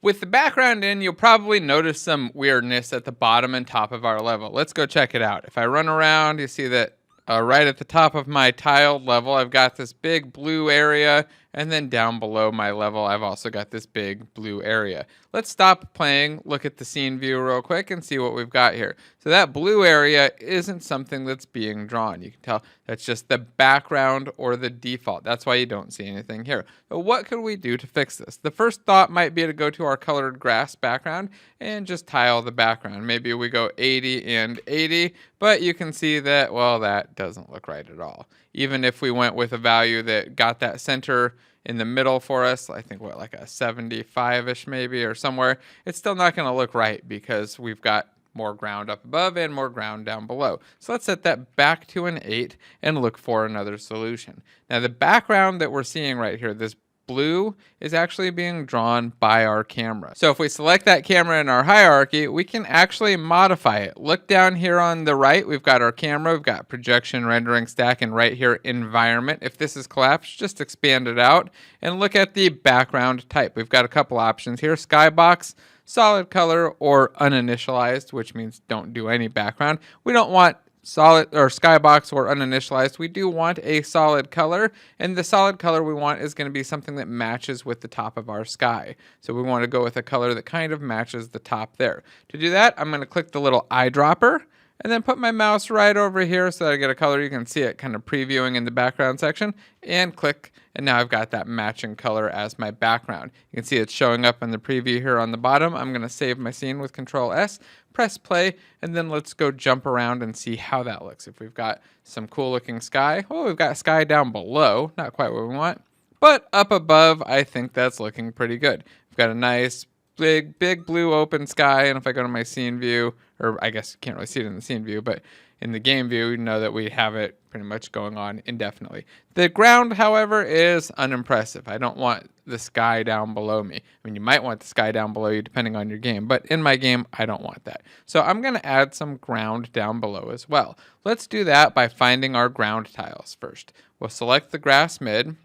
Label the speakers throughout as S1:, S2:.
S1: With the background in, you'll probably notice some weirdness at the bottom and top of our level. Let's go check it out. If I run around, you see that right at the top of my tiled level, I've got this big blue area, and then down below my level, I've also got this big blue area. Let's stop playing, look at the scene view real quick, and see what we've got here. So that blue area isn't something that's being drawn. You can tell that's just the background or the default. That's why you don't see anything here. So what could we do to fix this? The first thought might be to go to our colored grass background and just tile the background. Maybe we go 80 and 80, but you can see that, well, that doesn't look right at all. Even if we went with a value that got that center in the middle for us, I think what, like a 75-ish maybe or somewhere, it's still not going to look right because we've got more ground up above and more ground down below. So let's set that back to an 8 and look for another solution. Now the background that we're seeing right here, this blue, is actually being drawn by our camera. So if we select that camera in our hierarchy, we can actually modify it. Look down here on the right, we've got our camera, we've got projection, rendering, stack, and right here, environment. If this is collapsed, just expand it out and look at the background type. We've got a couple options here, skybox, solid color, or uninitialized, which means don't do any background. We don't want solid or skybox or uninitialized. We do want a solid color, and the solid color we want is going to be something that matches with the top of our sky. So we want to go with a color that kind of matches the top there. To do that, I'm going to click the little eyedropper and then put my mouse right over here so that I get a color. You can see it kind of previewing in the background section, and click, and now I've got that matching color as my background. You can see it's showing up in the preview here on the bottom. I'm going to save my scene with Control S, press play, and then let's go jump around and see how that looks. If we've got some cool looking sky, oh, we've got sky down below, not quite what we want, but up above, I think that's looking pretty good. We've got a nice big blue open sky, and if I go to my scene view, or I guess you can't really see it in the scene view, but in the game view, you know that we have it pretty much going on indefinitely. The ground, however, is unimpressive. I don't want the sky down below me. I mean, you might want the sky down below you depending on your game, but in my game, I don't want that. So I'm going to add some ground down below as well. Let's do that by finding our ground tiles first. We'll select the grass mid,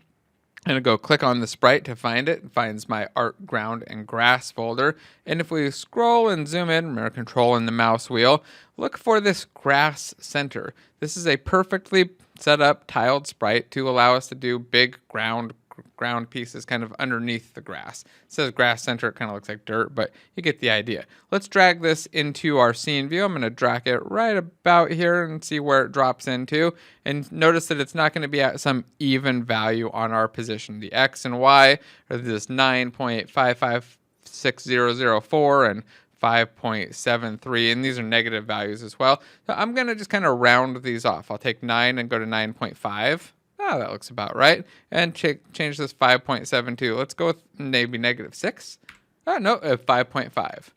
S1: and go click on the sprite to find it. It finds my art, ground, and grass folder. And if we scroll and zoom in, remember control in the mouse wheel, look for this grass center. This is a perfectly set up tiled sprite to allow us to do big ground pieces kind of underneath the grass. It says grass center, it kind of looks like dirt, but you get the idea. Let's drag this into our scene view. I'm going to drag it right about here and see where it drops into. And notice that it's not going to be at some even value on our position. The X and Y are this 9.556004 and 5.73, and these are negative values as well. So I'm going to just kind of round these off. I'll take 9 and go to 9.5. Oh, that looks about right. And change this 5.72. Let's go with maybe -6. Oh, no, 5.5.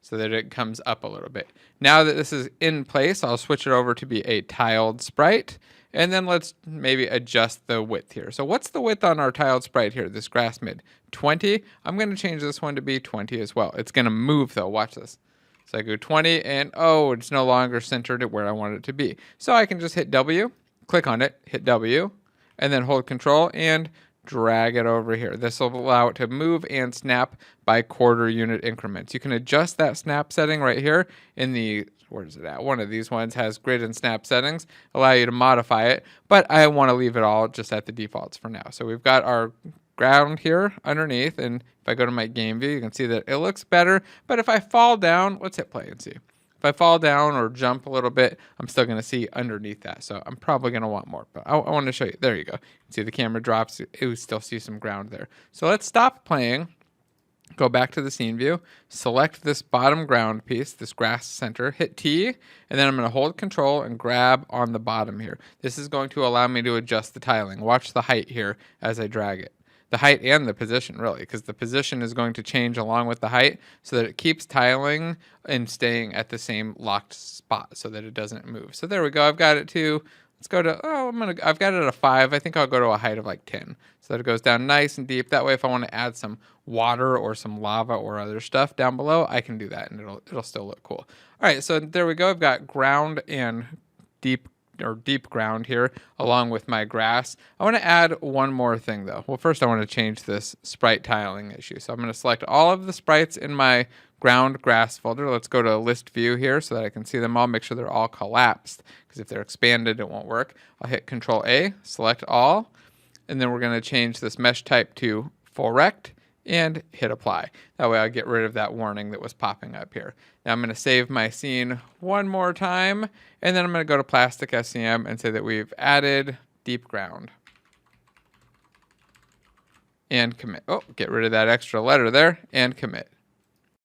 S1: So that it comes up a little bit. Now that this is in place, I'll switch it over to be a tiled sprite. And then let's maybe adjust the width here. So what's the width on our tiled sprite here, this grass mid? 20. I'm going to change this one to be 20 as well. It's going to move though. Watch this. So I go 20 and oh, it's no longer centered at where I want it to be. So I can just hit W, click on it, hit W, and then hold Control and drag it over here. This will allow it to move and snap by quarter unit increments. You can adjust that snap setting right here in the, where's it at? One of these ones has grid and snap settings, allow you to modify it, but I want to leave it all just at the defaults for now. So we've got our ground here underneath, and if I go to my game view, you can see that it looks better, but if I fall down, let's hit play and see. If I fall down or jump a little bit, I'm still going to see underneath that. So I'm probably going to want more, but I want to show you. There you go. See the camera drops. You still see some ground there. So let's stop playing. Go back to the scene view. Select this bottom ground piece, this grass center. Hit T, and then I'm going to hold Control and grab on the bottom here. This is going to allow me to adjust the tiling. Watch the height here as I drag it. The height and the position, really, because the position is going to change along with the height so that it keeps tiling and staying at the same locked spot so that it doesn't move. So there we go. I've got it to, let's go to, I've got it at a 5. I think I'll go to a height of like 10 so that it goes down nice and deep. That way, if I want to add some water or some lava or other stuff down below, I can do that and it'll still look cool. All right, so there we go. I've got ground and deep or deep ground here along with my grass. I want to add one more thing though. Well, first I want to change this sprite tiling issue. So I'm going to select all of the sprites in my ground grass folder. Let's go to list view here so that I can see them all, make sure they're all collapsed, because if they're expanded, it won't work. I'll hit Control A, select all, and then we're going to change this mesh type to full rect and hit apply. That way I'll get rid of that warning that was popping up here. Now I'm going to save my scene one more time, and then I'm going to go to Plastic SCM and say that we've added deep ground. And commit. Oh, get rid of that extra letter there and commit.